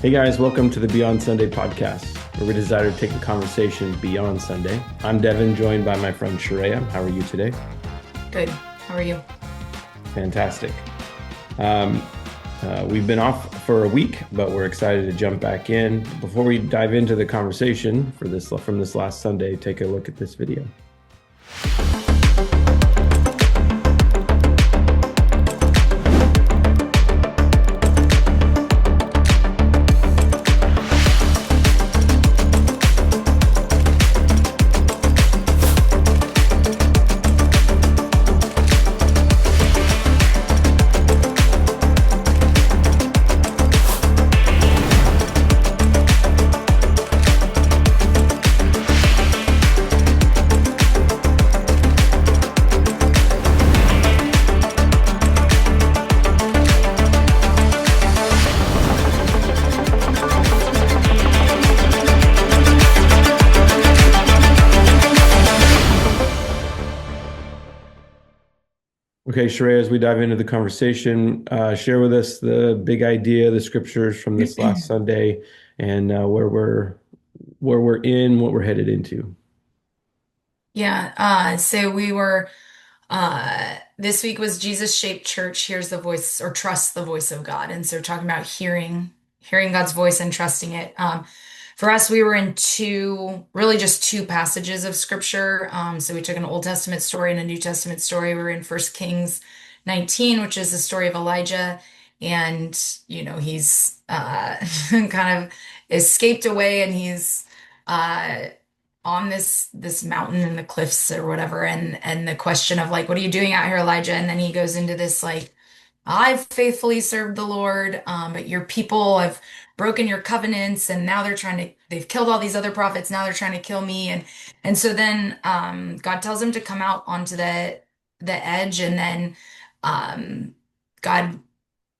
Hey guys, welcome to the Beyond Sunday podcast, where we desire to take the conversation beyond Sunday. I'm Devin, joined by my friend Shareya. How are you today? Good. How are you? Fantastic. Um, we've been off for a week, but we're excited to jump back in. Before we dive into the conversation from this last Sunday, take a look at this video. Okay, Sheree, as we dive into the conversation, share with us the big idea, the scriptures from this last Sunday, and what we're headed into. Yeah, so we were this week was Jesus shaped church hears the voice or trusts the voice of God. And so talking about hearing God's voice and trusting it. For us, we were in really just two passages of scripture. So we took an Old Testament story and a New Testament story. We were in First Kings 19, which is the story of Elijah. And, he's kind of escaped away and he's uh on this mountain in the cliffs or whatever, and the question of like, what are you doing out here, Elijah? And then he goes into this like, I've faithfully served the Lord, but your people have broken your covenants, and now they've killed all these other prophets. Now they're trying to kill me, and so then God tells him to come out onto the edge, and then God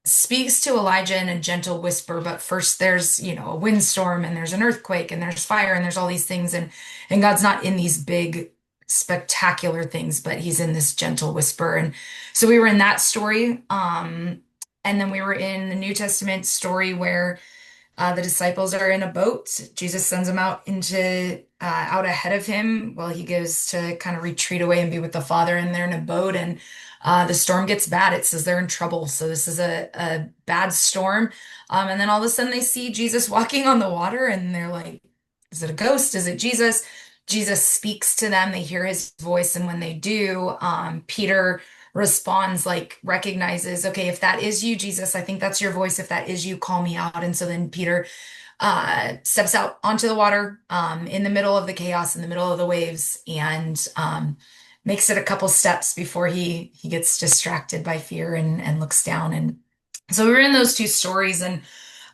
speaks to Elijah in a gentle whisper, but first there's, a windstorm and there's an earthquake and there's fire and there's all these things, and God's not in these big spectacular things, but he's in this gentle whisper. And so we were in that story. And then we were in the New Testament story where the disciples are in a boat. Jesus sends them out ahead of him while he goes to kind of retreat away and be with the Father. And they're in a boat, and the storm gets bad. It says they're in trouble. So this is a bad storm. And then all of a sudden they see Jesus walking on the water, and they're like, "Is it a ghost? Is it Jesus?" Jesus speaks to them. They hear his voice, and when they do, Peter responds, like recognizes, okay, if that is you, Jesus, I think that's your voice. If that is you, call me out. And so then Peter steps out onto the water in the middle of the chaos, in the middle of the waves, and makes it a couple steps before he gets distracted by fear and looks down. And so we were in those two stories, and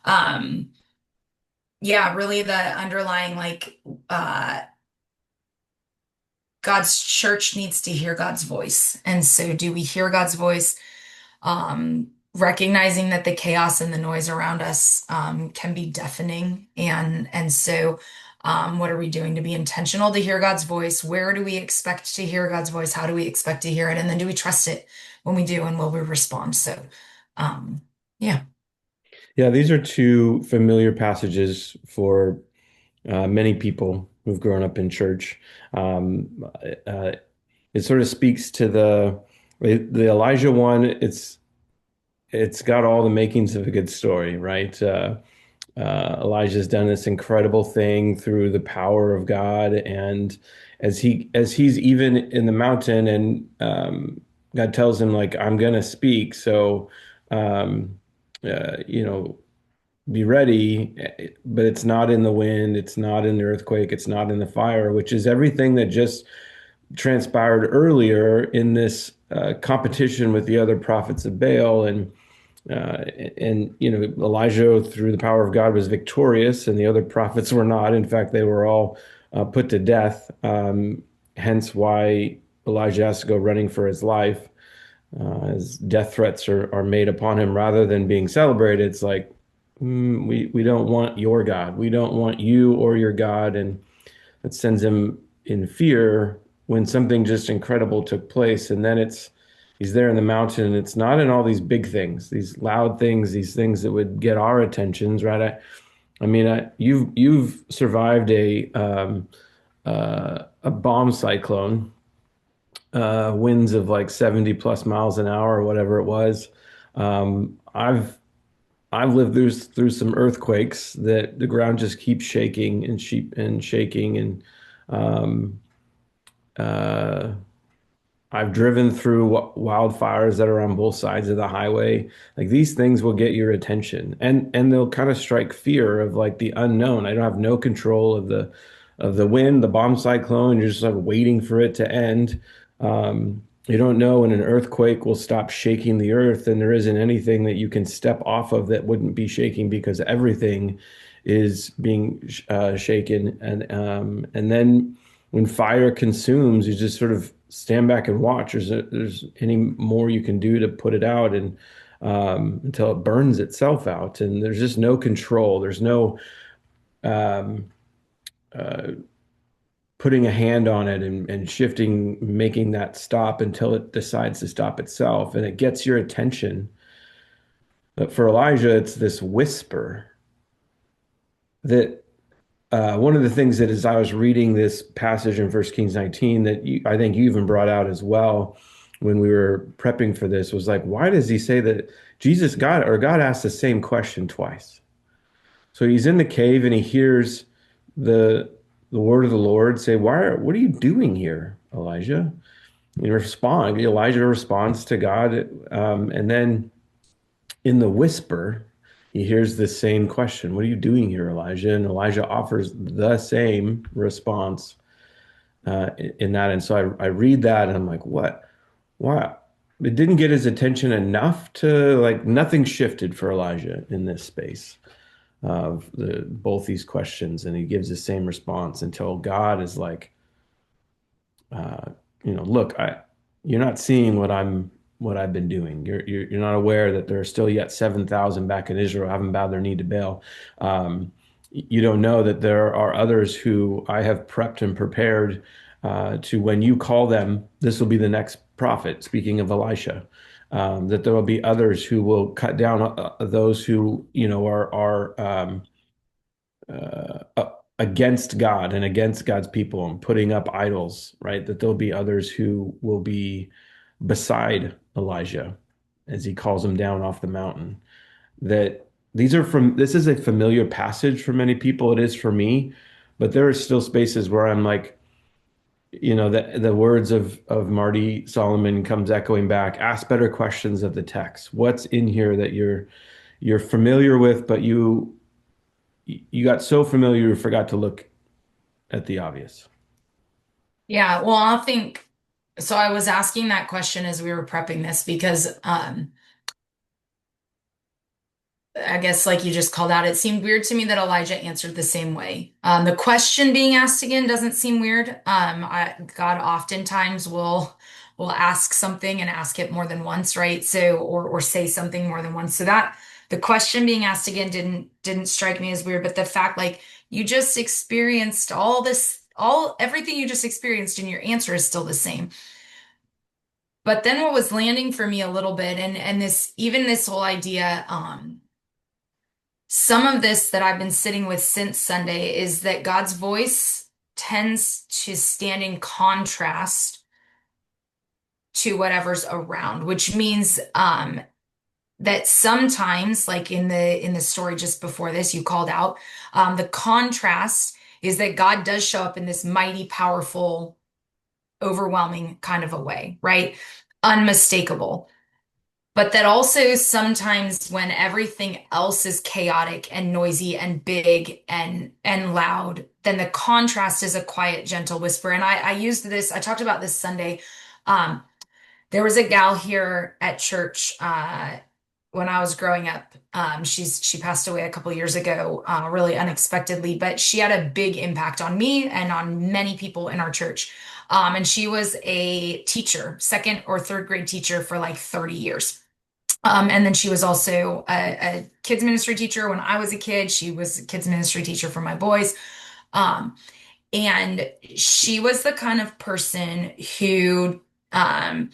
um, yeah, really the underlying like God's church needs to hear God's voice. And so do we hear God's voice? Recognizing that the chaos and the noise around us can be deafening. And so what are we doing to be intentional to hear God's voice? Where do we expect to hear God's voice? How do we expect to hear it? And then do we trust it when we do, and will we respond? So yeah. Yeah, these are two familiar passages for many people who've grown up in church. Um, uh, it sort of speaks to the Elijah one. It's got all the makings of a good story, right? Elijah's done this incredible thing through the power of God, and as he's even in the mountain, and God tells him like, "I'm gonna speak," so um, you know, be ready. But it's not in the wind, it's not in the earthquake, it's not in the fire, which is everything that just transpired earlier in this competition with the other prophets of Baal. Uh, Elijah, through the power of God, was victorious, and the other prophets were not. In fact, they were all put to death. Hence why Elijah has to go running for his life, as death threats are made upon him rather than being celebrated. It's like, we don't want your God. We don't want you or your God. And it sends him in fear when something just incredible took place. And then He's there in the mountain, and it's not in all these big things, these loud things, these things that would get our attentions, right? I mean, you've survived a bomb cyclone, winds of like 70 plus miles an hour or whatever it was. I've lived through some earthquakes that the ground just keeps shaking and shaking, and um, uh, I've driven through wildfires that are on both sides of the highway. Like these things will get your attention, and they'll kind of strike fear of like the unknown. I don't have no control of the wind, the bomb cyclone. You're just like waiting for it to end. You don't know when an earthquake will stop shaking the earth, and there isn't anything that you can step off of that wouldn't be shaking because everything is being shaken. And then when fire consumes, you just sort of stand back and watch. There's any more you can do to put it out and until it burns itself out. And there's just no control. There's no um, uh, putting a hand on it and shifting, making that stop until it decides to stop itself. And it gets your attention. But for Elijah, it's this whisper that one of the things that as I was reading this passage in First Kings 19 that I think you even brought out as well when we were prepping for this was like, why does he say that God asked the same question twice? So he's in the cave and he hears the the word of the Lord say, what are you doing here, Elijah? Elijah responds to God, and then in the whisper, he hears this same question, what are you doing here, Elijah? And Elijah offers the same response in that. And so I read that and I'm like, what? Wow. It didn't get his attention enough to like nothing shifted for Elijah in this space of both these questions. And he gives the same response until God is like, uh, look, you're not seeing what I've been doing. You're not aware that there are still yet 7,000 back in Israel who haven't bowed their knee to Baal. You don't know that there are others who I have prepped and prepared to when you call them, this will be the next prophet. Speaking of Elisha, that there will be others who will cut down those who against God and against God's people and putting up idols, right? That there'll be others who will be beside Elijah as he calls him down off the mountain. That this is a familiar passage for many people. It is for me, but there are still spaces where I'm like, the words of Marty Solomon comes echoing back, ask better questions of the text. What's in here that you're familiar with, but you got so familiar you forgot to look at the obvious. Yeah, well, I think so. I was asking that question as we were prepping this because I guess like you just called out, it seemed weird to me that Elijah answered the same way. The question being asked again doesn't seem weird. God oftentimes will ask something and ask it more than once, right? So or say something more than once. So that the question being asked again didn't strike me as weird, but the fact like you just experienced all this, all everything you just experienced, and your answer is still the same. But then what was landing for me a little bit, and this even this whole idea, some of this that I've been sitting with since Sunday is that God's voice tends to stand in contrast to whatever's around, which means that sometimes, like in the story just before this, you called out, the contrast is that God does show up in this mighty, powerful, overwhelming kind of a way, right? Unmistakable. But that also sometimes when everything else is chaotic and noisy and big and loud, then the contrast is a quiet, gentle whisper. And I used this, I talked about this Sunday. Um, there was a gal here at church when I was growing up. She passed away a couple years ago, really unexpectedly, but she had a big impact on me and on many people in our church. And she was a teacher, second or third grade teacher for like 30 years. And then she was also a kids ministry teacher when I was a kid. She was a kids ministry teacher for my boys. Um, and she was the kind of person who um,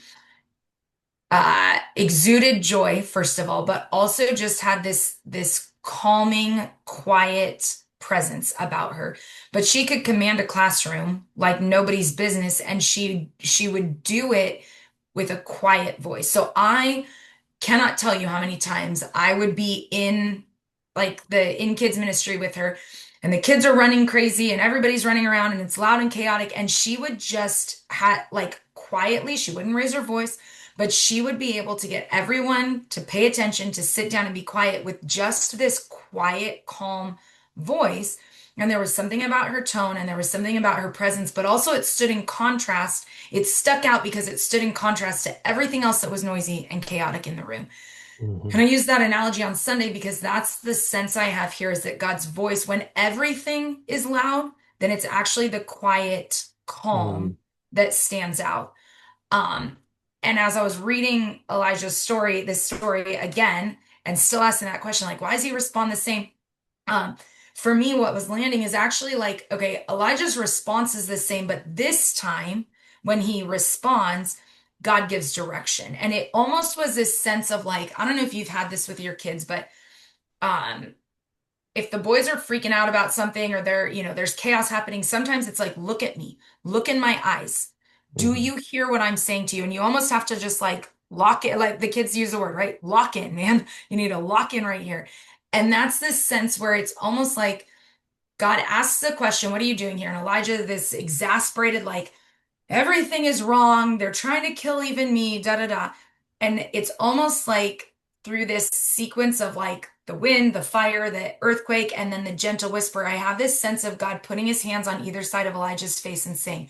exuded joy, first of all, but also just had this calming, quiet presence about her. But she could command a classroom like nobody's business, and she would do it with a quiet voice. So I cannot tell you how many times I would be in like the in kids ministry with her, and the kids are running crazy and everybody's running around and it's loud and chaotic, and she would just like quietly, she wouldn't raise her voice, but she would be able to get everyone to pay attention, to sit down and be quiet with just this quiet, calm voice. And there was something about her tone and there was something about her presence, but also it stood in contrast. It stuck out because it stood in contrast to everything else that was noisy and chaotic in the room. And I Mhm. use that analogy on Sunday because that's the sense I have here, is that God's voice, when everything is loud, then it's actually the quiet calm Mhm. that stands out. Um, and as I was reading Elijah's story, this story again, and still asking that question, like, why does he respond the same? Um, for me, what was landing is actually like, okay, Elijah's response is the same, but this time when he responds, God gives direction. And it almost was this sense of like, I don't know if you've had this with your kids, but um, if the boys are freaking out about something or there's chaos happening, sometimes it's like, look at me, look in my eyes. Do Mhm. you hear what I'm saying to you? And you almost have to just like lock it, like the kids use the word, right? Lock in, man. You need to lock in right here. And that's this sense where it's almost like God asks the question, what are you doing here? And Elijah, this exasperated, like, everything is wrong. They're trying to kill even me, da da da. And it's almost like through this sequence of like the wind, the fire, the earthquake, and then the gentle whisper, I have this sense of God putting his hands on either side of Elijah's face and saying,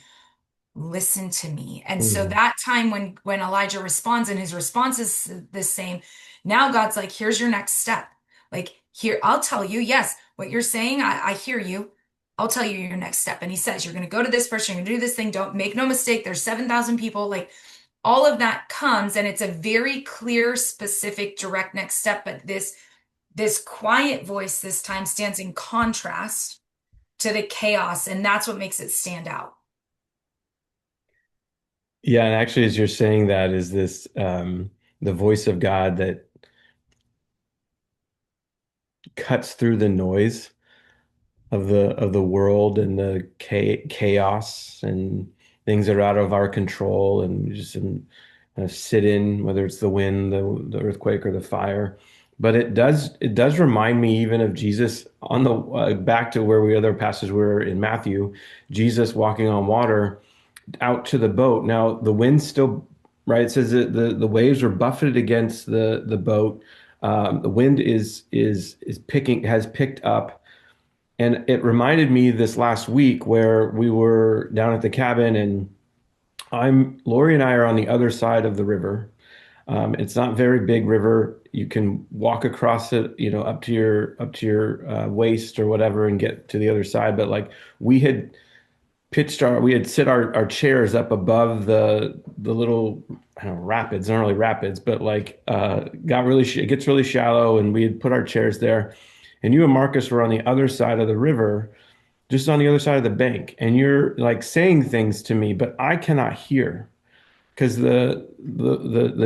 listen to me. And so Mhm. that time when Elijah responds and his response is the same, now God's like, here's your next step. Like, here, I'll tell you, yes, what you're saying, I hear you. I'll tell you your next step. And he says, you're going to go to this person, you're going to do this thing. Don't make no mistake. There's 7,000 people. Like, all of that comes, and it's a very clear, specific, direct next step. But this quiet voice this time stands in contrast to the chaos, and that's what makes it stand out. Yeah, and actually, as you're saying that, is this the voice of God that cuts through the noise of the world and the chaos and things that are out of our control, and we just kind of sit in, whether it's the wind, the earthquake, or the fire. But it does remind me even of Jesus on the back to where we other passages were in Matthew, Jesus walking on water out to the boat. Now the wind's still right. It says that the waves were buffeted against the boat. The wind is picking has picked up, and it reminded me this last week where we were down at the cabin, and I'm Lori and I are on the other side of the river. It's not a very big river. You can walk across it, up to your waist or whatever, and get to the other side. But like we had we had set our chairs up above the little, I don't know, rapids, not really rapids, but like it gets really shallow, and we had put our chairs there. And you and Marcus were on the other side of the river, just on the other side of the bank, and you're like saying things to me, but I cannot hear because the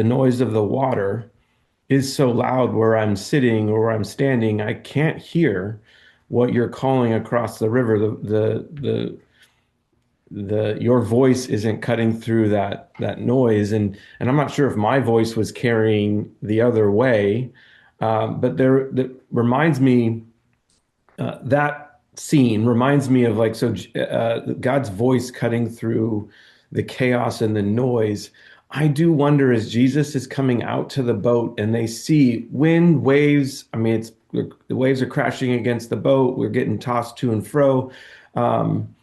noise of the water is so loud where I'm sitting or where I'm standing. I can't hear what you're calling across the river. The your voice isn't cutting through that noise, and I'm not sure if my voice was carrying the other way, but that reminds me, that scene reminds me of like, so God's voice cutting through the chaos and the noise. I do wonder, as Jesus is coming out to the boat and they see wind, waves. I mean, the waves are crashing against the boat. We're getting tossed to and fro. Um,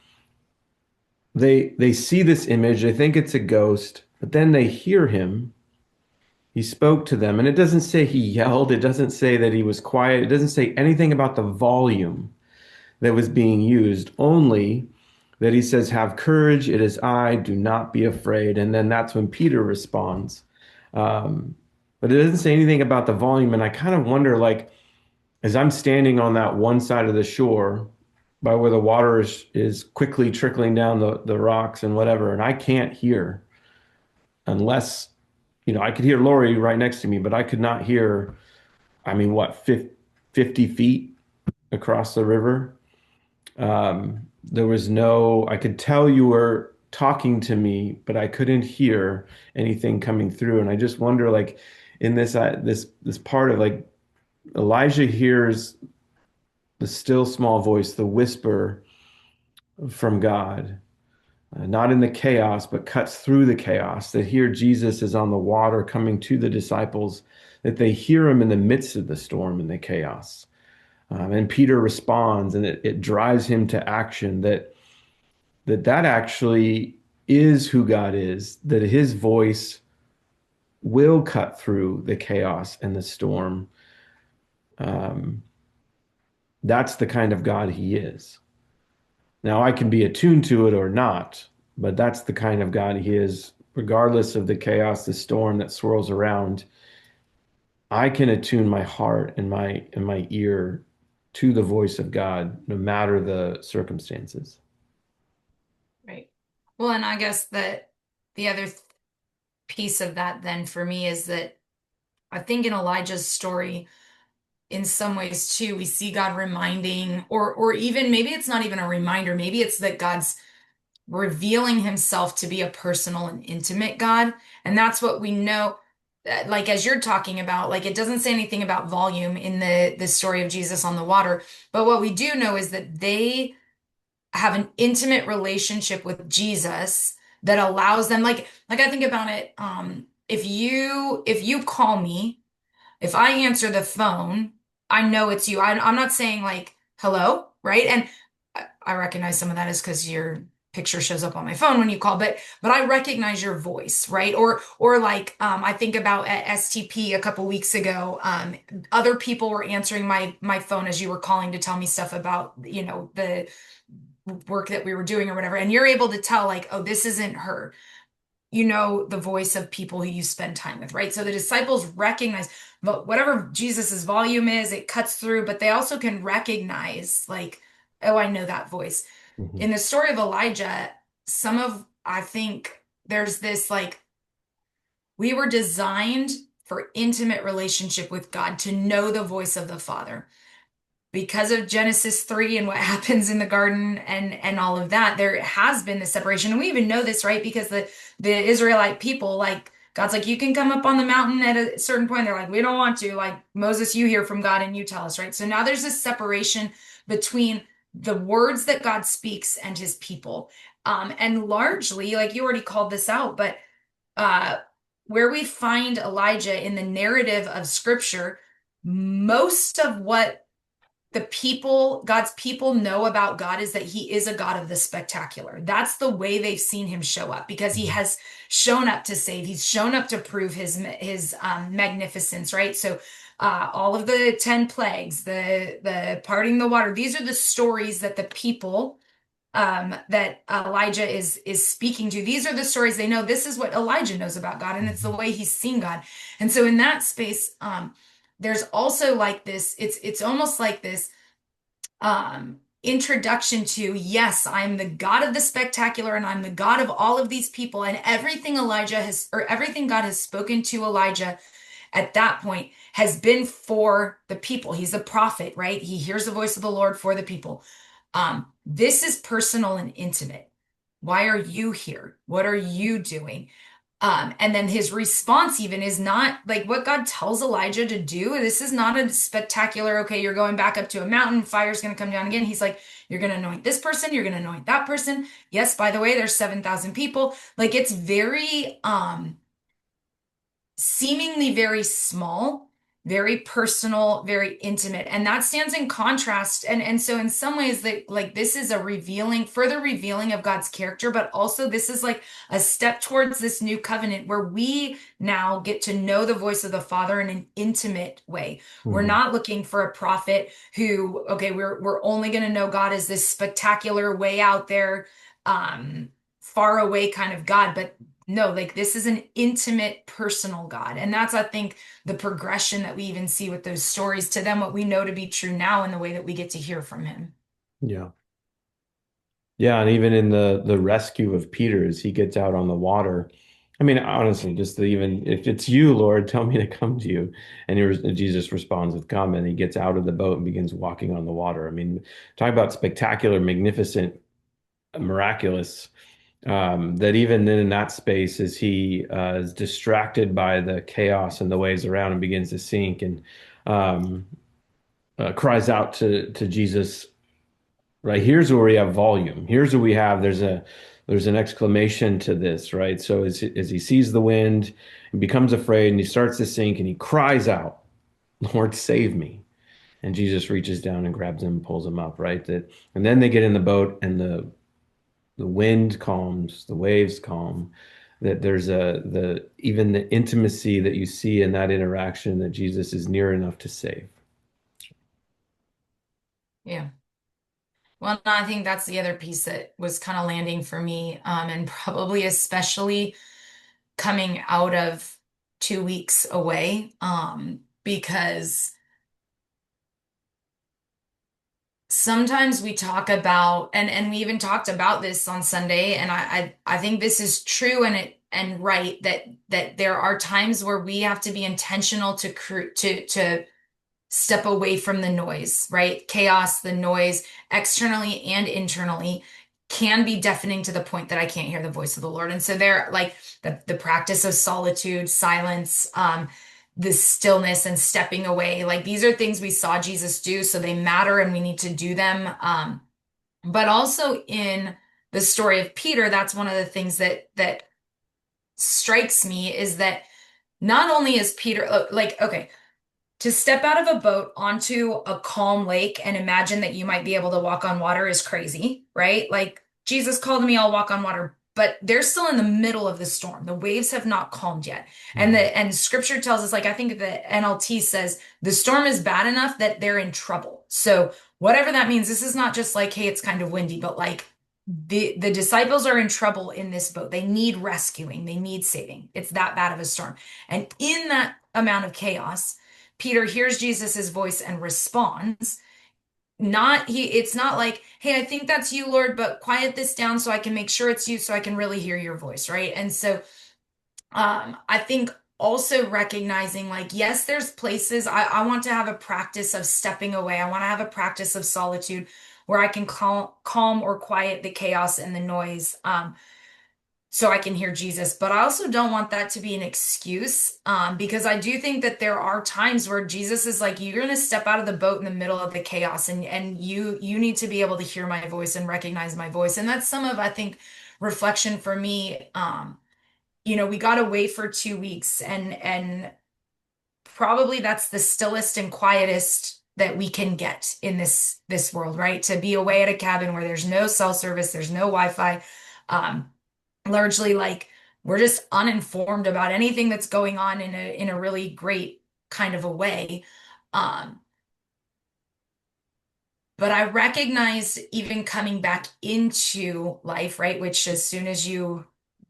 they see this image. They think it's a ghost, but then they hear him. He spoke to them, and it doesn't say he yelled. It doesn't say that he was quiet. It doesn't say anything about the volume that was being used, only that he says, have courage, it is I, do not be afraid. And then that's when Peter responds. Um, but it doesn't say anything about the volume. And I kind of wonder, like, as I'm standing on that one side of the shore by where the water is quickly trickling down the rocks and whatever, and I can't hear unless I could hear Lori right next to me, but I could not hear, I mean, what, 50 feet across the river? There was no, I could tell you were talking to me, but I couldn't hear anything coming through. And I just wonder, like, in this part of like Elijah hears the still small voice, the whisper from God, not in the chaos, but cuts through the chaos. That here Jesus is on the water coming to the disciples, that they hear him in the midst of the storm and the chaos. And Peter responds, and it drives him to action that actually is who God is, that his voice will cut through the chaos and the storm. Um, that's the kind of God he is. Now, I can be attuned to it or not, but that's the kind of God he is, regardless of the chaos, the storm that swirls around. I can attune my heart and my ear to the voice of God, no matter the circumstances. Right. Well, and I guess that the other piece of that then for me is that I think in Elijah's story, in some ways too, we see God reminding, or even maybe it's not even a reminder, maybe it's that God's revealing himself to be a personal and intimate God. And that's what we know. Like as you're talking about, like it doesn't say anything about volume in the story of Jesus on the water, but what we do know is that they have an intimate relationship with Jesus that allows them, like I think about it, if you call me, if I answer the phone, I know it's you. I'm not saying like hello, right? And I recognize some of that is because your picture shows up on my phone when you call, but I recognize your voice, right? Or like I think about at STP a couple weeks ago, other people were answering my phone as you were calling to tell me stuff about the work that we were doing or whatever, and you're able to tell like, oh, this isn't her, the voice of people who you spend time with, right? So the disciples recognize, but whatever Jesus's volume is, it cuts through, but they also can recognize, like, oh, I know that voice. Mhm. In the story of Elijah, I think there's this like, we were designed for intimate relationship with God, to know the voice of the Father because of Genesis 3 and what happens in the garden and all of that. There has been this separation. And we even know this, right? Because the Israelite people, like God's like, you can come up on the mountain at a certain point. They're like, we don't want to. Like, Moses, you hear from God and you tell us, right? So now there's this separation between the words that God speaks and his people. And largely, like you already called this out, but uh where we find Elijah in the narrative of scripture, most of what God's people know about God is that he is a God of the spectacular. That's the way they've seen him show up, because he Mhm. has shown up to save. He's shown up to prove his magnificence, right? So all of the 10 plagues, the parting the water, these are the stories that the people that Elijah is speaking to. These are the stories they know. This is what Elijah knows about God, and it's the Mhm. way he's seen God. And so in that space, there's also like this, it's almost like this introduction to, yes, I'm the God of the spectacular and I'm the God of all of these people, and everything Elijah has, or everything God has spoken to Elijah at that point has been for the people. He's a prophet, right? He hears the voice of the Lord for the people. This is personal and intimate. Why are you here? What are you doing? And then his response even is not like what God tells Elijah to do. This is not a spectacular, okay, you're going back up to a mountain, fire's going to come down again. He's like, you're going to anoint this person, you're going to anoint that person. Yes, by the way, there's 7,000 people. Like it's very, seemingly very small, very personal, very intimate. And that stands in contrast. And so in some ways that like this is a further revealing of God's character, but also this is like a step towards this new covenant where we now get to know the voice of the Father in an intimate way. We're Mhm. not looking for a prophet who, okay, we're only going to know God as this spectacular way out there, far away kind of God, but no, like this is an intimate, personal God. And that's, I think, the progression that we even see with those stories to them, what we know to be true now in the way that we get to hear from him. Yeah. Yeah, and even in the rescue of Peter as he gets out on the water, I mean, honestly, just the, even if it's you, Lord, tell me to come to you. Jesus responds with, come, and he gets out of the boat and begins walking on the water. I mean, talk about spectacular, magnificent, miraculous. That even then in that space, as he is distracted by the chaos and the waves around and begins to sink, and um, cries out to Jesus, right? Here's where we have volume. Here's where we have there's an exclamation to this, right? So as he sees the wind, he becomes afraid and he starts to sink and he cries out, Lord, save me. And Jesus reaches down and grabs him and pulls him up, right? That and then they get in the boat and the wind calms, the waves calm. That there's the even the intimacy that you see in that interaction that Jesus is near enough to save. Yeah. Well, I think that's the other piece that was kind of landing for me, and probably especially coming out of 2 weeks away, because sometimes we talk about, and we even talked about this on Sunday, and I think this is true and right that there are times where we have to be intentional to step away from the noise, right? Chaos, the noise, externally and internally, can be deafening to the point that I can't hear the voice of the Lord. And so there, like the practice of solitude, silence, the stillness and stepping away, like these are things we saw Jesus do, so they matter and we need to do them. But also in the story of Peter, that's one of the things that strikes me is that not only is Peter like, okay, to step out of a boat onto a calm lake and imagine that you might be able to walk on water is crazy, right? Like Jesus called me, I'll walk on water, but they're still in the middle of the storm. The waves have not calmed yet. Mhm. And scripture tells us, like I think the NLT says, the storm is bad enough that they're in trouble. So whatever that means, this is not just like, hey, it's kind of windy, but like the disciples are in trouble in this boat. They need rescuing, they need saving. It's that bad of a storm. And in that amount of chaos, Peter hears Jesus's voice and responds. Not he, it's not like, hey, I think that's you, Lord, but quiet this down so I can make sure it's you so I can really hear your voice, right? And so I think also recognizing like, yes, there's places I want to have a practice of stepping away. I want to have a practice of solitude where I can calm or quiet the chaos and the noise. So I can hear Jesus. But I also don't want that to be an excuse, because I do think that there are times where Jesus is like, you're going to step out of the boat in the middle of the chaos, and you need to be able to hear my voice and recognize my voice. And that's some of, I think, reflection for me. We got away for 2 weeks, and probably that's the stillest and quietest that we can get in this world, right? To be away at a cabin where there's no cell service, there's no Wi-Fi. Largely like we're just uninformed about anything that's going on in a really great kind of a way. Um, but I recognized even coming back into life, right? Which as soon as you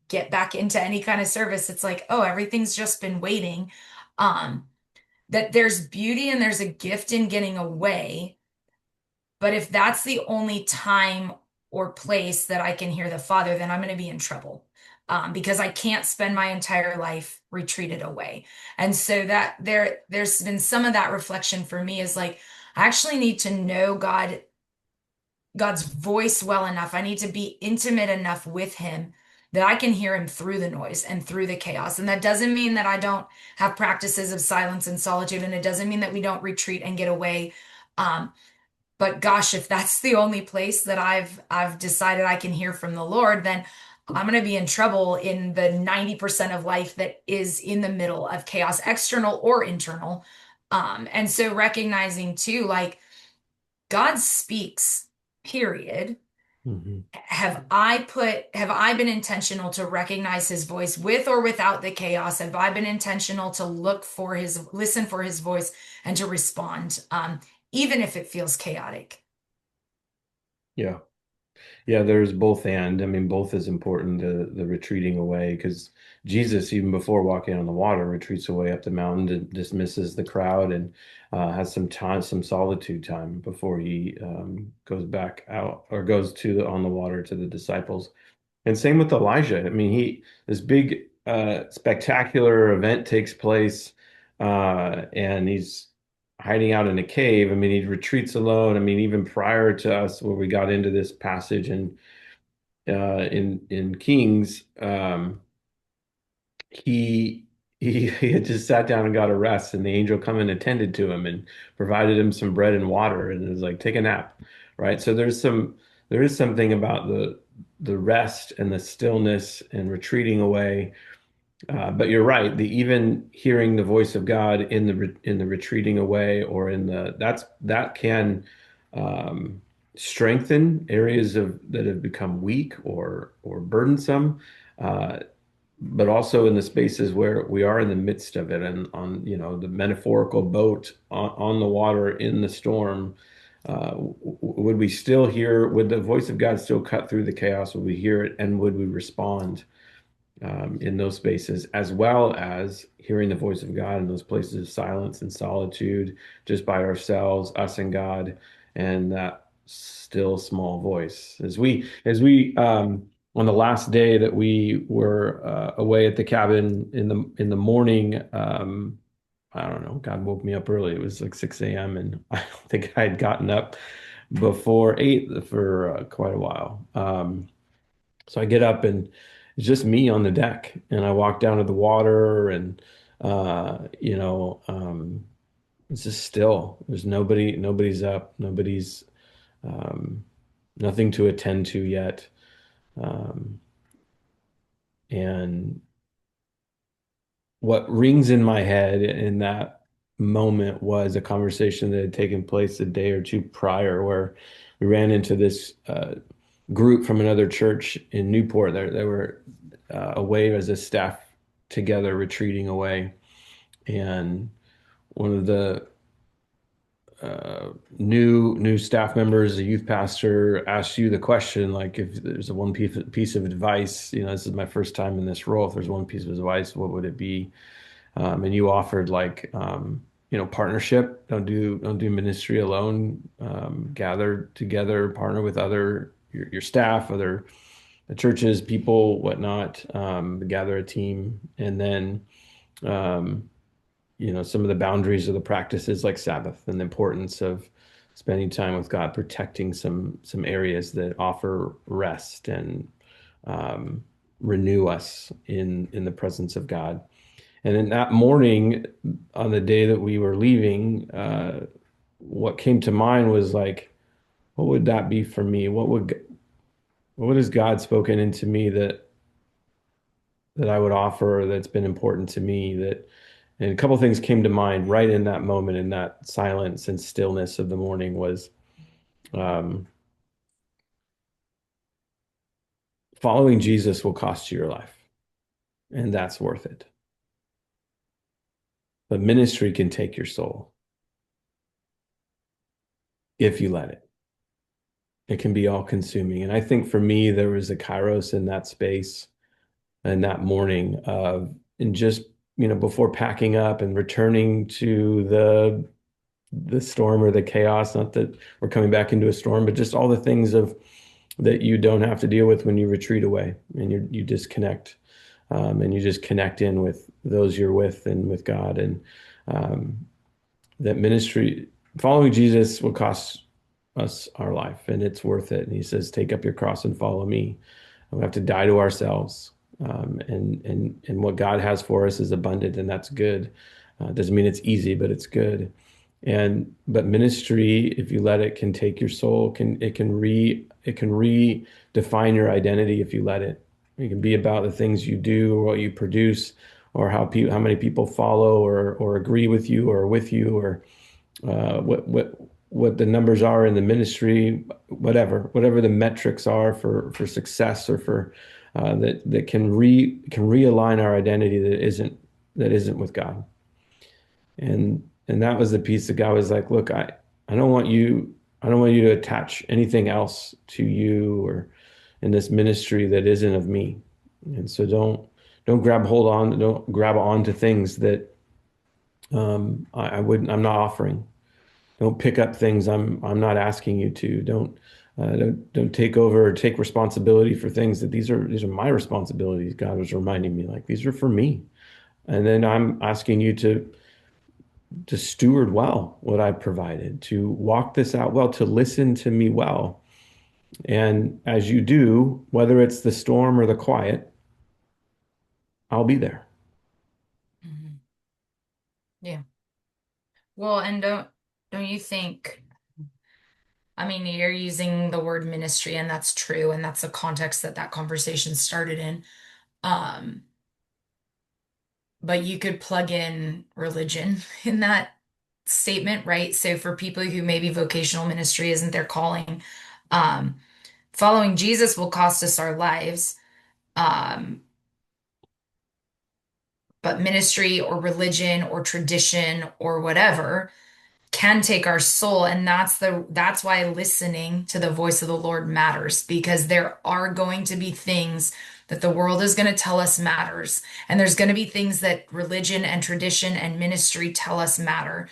get back into any kind of service, it's like, oh, everything's just been waiting. Um, that there's beauty and there's a gift in getting away. But if that's the only time or place that I can hear the Father, then I'm going to be in trouble, because I can't spend my entire life retreated away. And so that there's been some of that reflection for me is like, I actually need to know God's voice well enough. I need to be intimate enough with Him that I can hear Him through the noise and through the chaos. And that doesn't mean that I don't have practices of silence and solitude, and it doesn't mean that we don't retreat and get away. But gosh, if that's the only place that I've decided I can hear from the Lord, then I'm going to be in trouble in the 90% of life that is in the middle of chaos, external or internal. And so recognizing too, like God speaks, period. Mhm. Have I been intentional to recognize his voice with or without the chaos? Have I been intentional to listen for his voice and to respond, even if it feels chaotic? Yeah. Yeah, there's both and. I mean, both is important, the retreating away, because Jesus, even before walking on the water, retreats away up the mountain, dismisses the crowd, and has some time, some solitude time before he goes back out or goes on the water to the disciples. And same with Elijah. I mean, this big. spectacular event takes place, and he's hiding out in a cave. I mean, he retreats alone. I mean, even prior to us, where we got into this passage in Kings, he he had just sat down and got a rest, and the angel come and attended to him and provided him some bread and water, and it was like, take a nap, right? So there is something about the rest and the stillness and retreating away, but you're right. The even hearing the voice of God in in the retreating away, or in that can um, strengthen areas of that have become weak or burdensome, uh, but also in the spaces where we are in the midst of it, and on, the metaphorical boat on the water in the storm. Would we still hear? Would the voice of God still cut through the chaos? Would we hear it, and would we respond? In those spaces, as well as hearing the voice of God in those places of silence and solitude, just by ourselves, us and God, and that still small voice. On the last day that we were away at the cabin in the morning, I don't know, God woke me up early. It was like 6 a.m. and I don't think I had gotten up before 8 for quite a while. So I get up and it's just me on the deck, and I walk down to the water, and it's just still. There's nobody's up, um, nothing to attend to yet. Um, and what rings in my head in that moment was a conversation that had taken place a day or two prior, where we ran into this group from another church in Newport. They were away as a staff together, retreating away, and one of the new staff members, a youth pastor, asks you the question, like, if there's a one piece of advice, this is my first time in this role. If there's one piece of advice, what would it be? And you offered, like, partnership. Don't do ministry alone. Gather together, partner with your staff, other churches, people, whatnot. Gather a team, and then um, some of the boundaries of the practices, like Sabbath, and the importance of spending time with God, protecting some areas that offer rest and um, renew us in the presence of God. And then that morning, on the day that we were leaving, what came to mind was like, what would that be for me? What has God spoken into me that I would offer, that's been important to me, and a couple of things came to mind right in that moment, in that silence and stillness of the morning, was um, following Jesus will cost you your life, and that's worth it. But ministry can take your soul if you let it. It can be all consuming. And I think for me, there was a kairos in that space and that morning of, and just, before packing up and returning to the storm or the chaos, not that we're coming back into a storm, but just all the things of that you don't have to deal with when you retreat away and you disconnect, and you just connect in with those you're with and with God. And um, that ministry, following Jesus, will cost us our life, and it's worth it. And he says, take up your cross and follow me. We have to die to ourselves. And what God has for us is abundant, and that's good. Doesn't mean it's easy, but it's good. But ministry, if you let it, can take your soul. It can redefine your identity if you let it. It can be about the things you do, or what you produce, or how many people follow or agree with you or with you, or what the numbers are in the ministry, whatever the metrics are for success, or for that can realign our identity that isn't with God. And that was the piece that God was like, look, I don't want you to attach anything else to you or in this ministry that isn't of me. And so don't grab on to things that I'm not offering. Don't pick up things I'm not asking you to. Don't Don't take over or take responsibility for things that these are my responsibilities. God was reminding me like these are for me. And then I'm asking you to steward well what I've provided, to walk this out well, to listen to me well. And as you do, whether it's the storm or the quiet, I'll be there. Mhm. Yeah. Well, and don't you think, I mean, you're using the word ministry, and that's true, and that's the context that that conversation started in. Um, but you could plug in religion in that statement, right? So for people who maybe vocational ministry isn't their calling, um, following Jesus will cost us our lives. Um, but ministry or religion or tradition or whatever can take our soul, and that's why listening to the voice of the Lord matters, because there are going to be things that the world is going to tell us matters, and there's going to be things that religion and tradition and ministry tell us matter,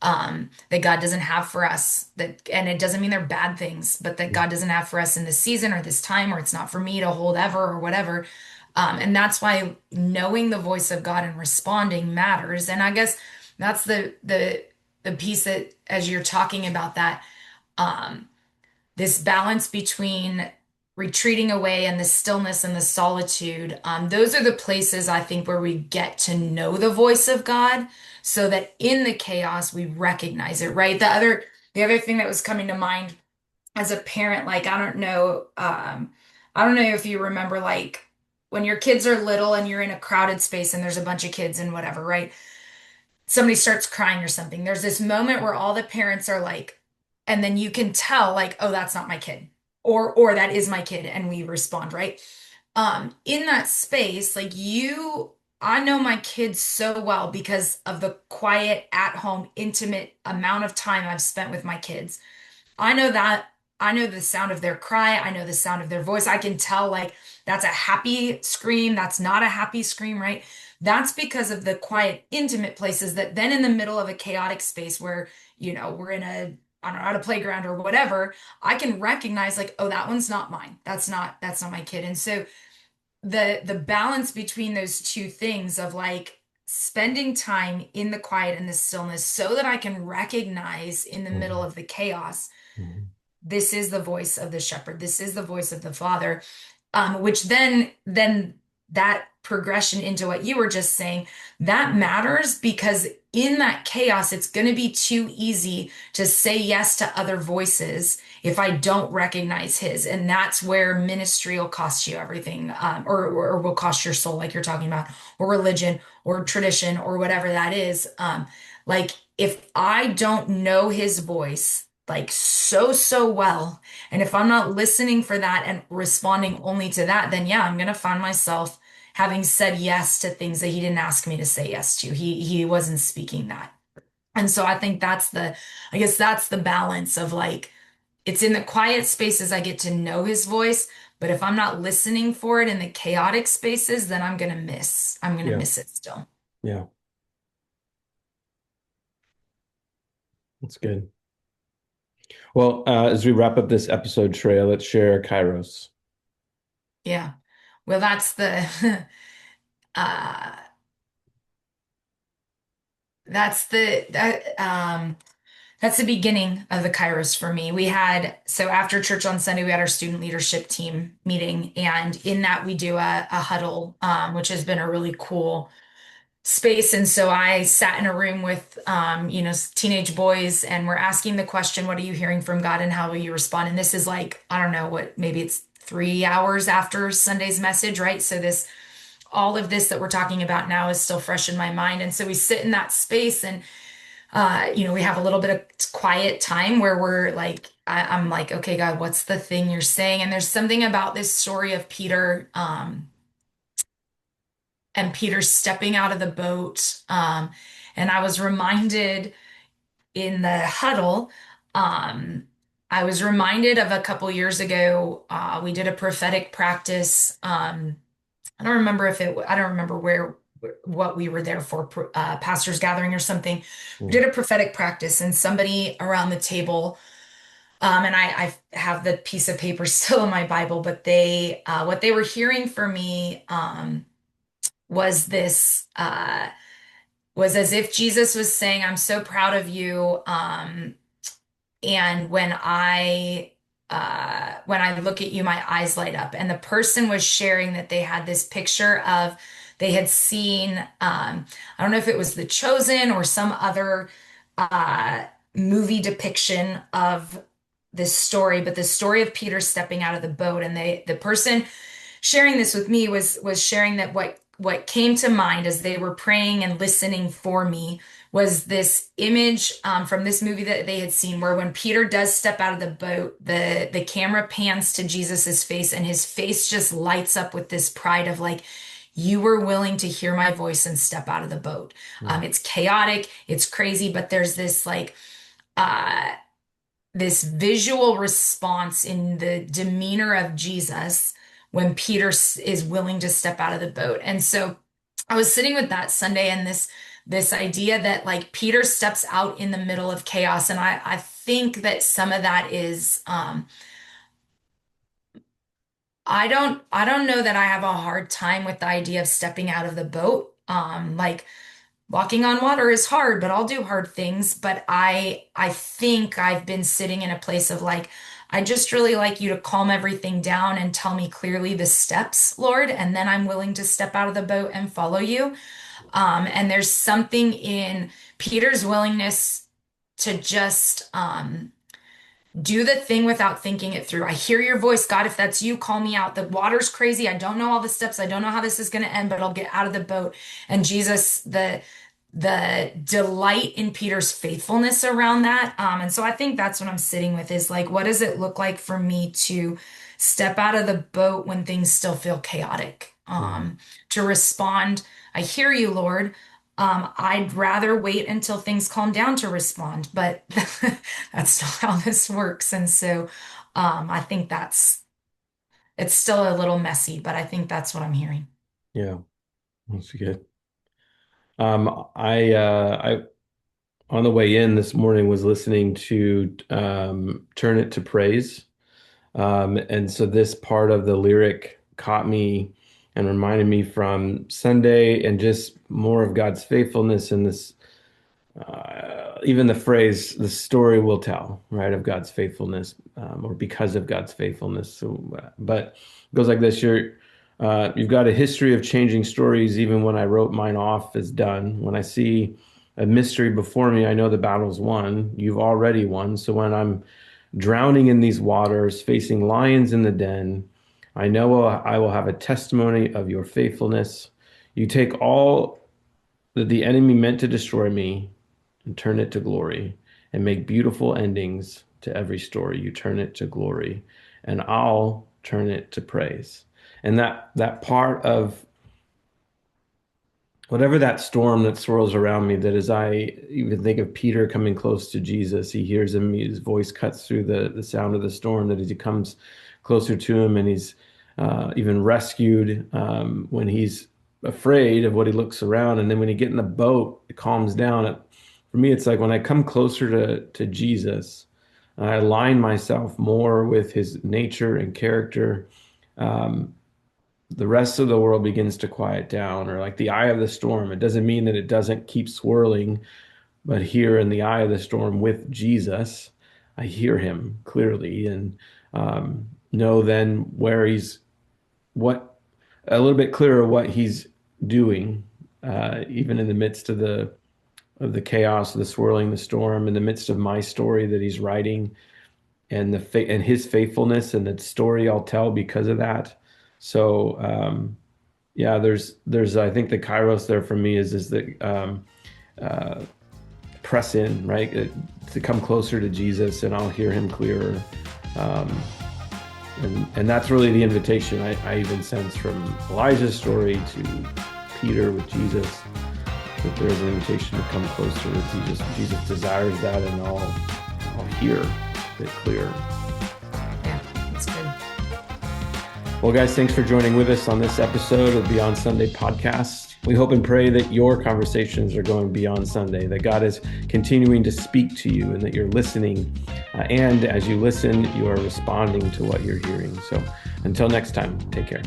that God doesn't have for us, that, and it doesn't mean they're bad things, but that God doesn't have for us in this season or this time, or it's not for me to hold ever or whatever. And that's why knowing the voice of God and responding matters. And I guess that's the piece that, as you're talking about that, um, this balance between retreating away and the stillness and the solitude, those are the places I think where we get to know the voice of God, so that in the chaos we recognize it, right? The other thing that was coming to mind as a parent, like I don't know if you remember, like when your kids are little and you're in a crowded space and there's a bunch of kids and whatever, right? Somebody starts crying or something. There's this moment where all the parents are like, and then you can tell, like, oh, that's not my kid, or that is my kid, and we respond, right? In that space, like I know my kids so well because of the quiet, at home, intimate amount of time I've spent with my kids. I know that. I know the sound of their cry. I know the sound of their voice. I can tell, like, that's a happy scream. That's not a happy scream, right? That's because of the quiet, intimate places that then in the middle of a chaotic space where, we're in I don't know, at a playground or whatever, I can recognize, like, oh, that one's not mine. That's not my kid. And so the balance between those two things of like spending time in the quiet and the stillness so that I can recognize in the middle Mhm. of the chaos, Mhm. this is the voice of the shepherd, this is the voice of the father, which then that progression into what you were just saying, that matters, because in that chaos it's going to be too easy to say yes to other voices if I don't recognize his. And that's where ministry will cost you everything, or will cost your soul, like you're talking about, or religion or tradition or whatever that is. Like if I don't know his voice like so well, and if I'm not listening for that and responding only to that, then yeah, I'm going to find myself having said yes to things that he didn't ask me to say yes to. He wasn't speaking that. And so I think I guess that's the balance of like, it's in the quiet spaces I get to know his voice, but if I'm not listening for it in the chaotic spaces, then I'm going to Yeah, miss it still. yeah, that's good. Well, as we wrap up this episode, Treya, let's share Kairos. Yeah. Well, uh, that's that's the beginning of the Kairos for me. So after church on Sunday, we had our student leadership team meeting. And in that, we do a huddle, which has been a really cool space. And so I sat in a room with, teenage boys, and we're asking the question, what are you hearing from God and how will you respond? And this is like, I don't know what, maybe it's 3 hours after Sunday's message, right? So all of this that we're talking about now is still fresh in my mind. And so we sit in that space, and we have a little bit of quiet time where we're like, I'm like, okay, God, what's the thing you're saying? And there's something about this story of Peter, and Peter stepping out of the boat. And I was reminded in the huddle, um, I was reminded of a couple years ago, we did a prophetic practice. I don't remember what we were there for, pastors gathering or something. We Mm, did a prophetic practice, and somebody around the table And I have the piece of paper still in my Bible, but what they were hearing for me, was was as if Jesus was saying, I'm so proud of you. And when I look at you, my eyes light up. And the person was sharing that they had this picture of they had seen I don't know if it was The Chosen or some other uh movie depiction of this story, but the story of Peter stepping out of the boat. And the person sharing this with me was sharing that what came to mind as they were praying and listening for me was this image from this movie that they had seen, where when Peter does step out of the boat, the camera pans to Jesus's face, and his face just lights up with this pride of like, you were willing to hear my voice and step out of the boat. Mm, It's chaotic, it's crazy, but there's this like uh this visual response in the demeanor of Jesus when Peter is willing to step out of the boat. And so I was sitting with that Sunday, and this idea that like Peter steps out in the middle of chaos. And I think that some of that is I don't know that I have a hard time with the idea of stepping out of the boat. Like walking on water is hard, but I'll do hard things. But I think I've been sitting in a place of like, I just really like you to calm everything down and tell me clearly the steps, Lord, and then I'm willing to step out of the boat and follow you. And there's something in Peter's willingness to just do the thing without thinking it through. I hear your voice, God. If that's you, call me out. The water's crazy. I don't know all the steps. I don't know how this is going to end, but I'll get out of the boat. And Jesus, the delight in Peter's faithfulness around that. And so I think that's what I'm sitting with is like, what does it look like for me to step out of the boat when things still feel chaotic? mm, To respond, I hear you, Lord. I'd rather wait until things calm down to respond, but that's not how this works. And so I think it's still a little messy, but I think that's what I'm hearing. yeah, that's good. I on the way in this morning was listening to Turn It to Praise. And so this part of the lyric caught me and reminded me from Sunday and just more of God's faithfulness in this, even the phrase, the story will tell, right, of God's faithfulness, or because of God's faithfulness. So, but it goes like this, you've got a history of changing stories, even when I wrote mine off as done. When I see a mystery before me, I know the battle's won. You've already won. So when I'm drowning in these waters, facing lions in the den, I know I will have a testimony of your faithfulness. You take all that the enemy meant to destroy me and turn it to glory and make beautiful endings to every story. You turn it to glory, and I'll turn it to praise. And that part of whatever that storm that swirls around me, that as I even think of Peter coming close to Jesus, he hears him, his voice cuts through the sound of the storm, that as he comes closer to him and he's even rescued when he's afraid of what he looks around. And then when he get in the boat, it calms down. For me, it's like when I come closer to Jesus, I align myself more with his nature and character. Um, the rest of the world begins to quiet down, or like the eye of the storm. It doesn't mean that it doesn't keep swirling, but here in the eye of the storm with Jesus, I hear him clearly and know then where he's, what, a little bit clearer what he's doing, even in the midst of the chaos, the swirling, the storm, in the midst of my story that he's writing, and and his faithfulness and the story I'll tell because of that. So yeah, there's I think the kairos there for me is the uh, press in, right? To come closer to Jesus, and I'll hear him clearer. Um, and that's really the invitation I even sense from Elijah's story to Peter with Jesus, that there's an invitation to come closer with Jesus. Jesus desires that, and I'll hear it clear. Yeah, that's good. Well, guys, thanks for joining with us on this episode of Beyond Sunday podcast. We hope and pray that your conversations are going beyond Sunday, that God is continuing to speak to you and that you're listening. And as you listen, you are responding to what you're hearing. So until next time, take care.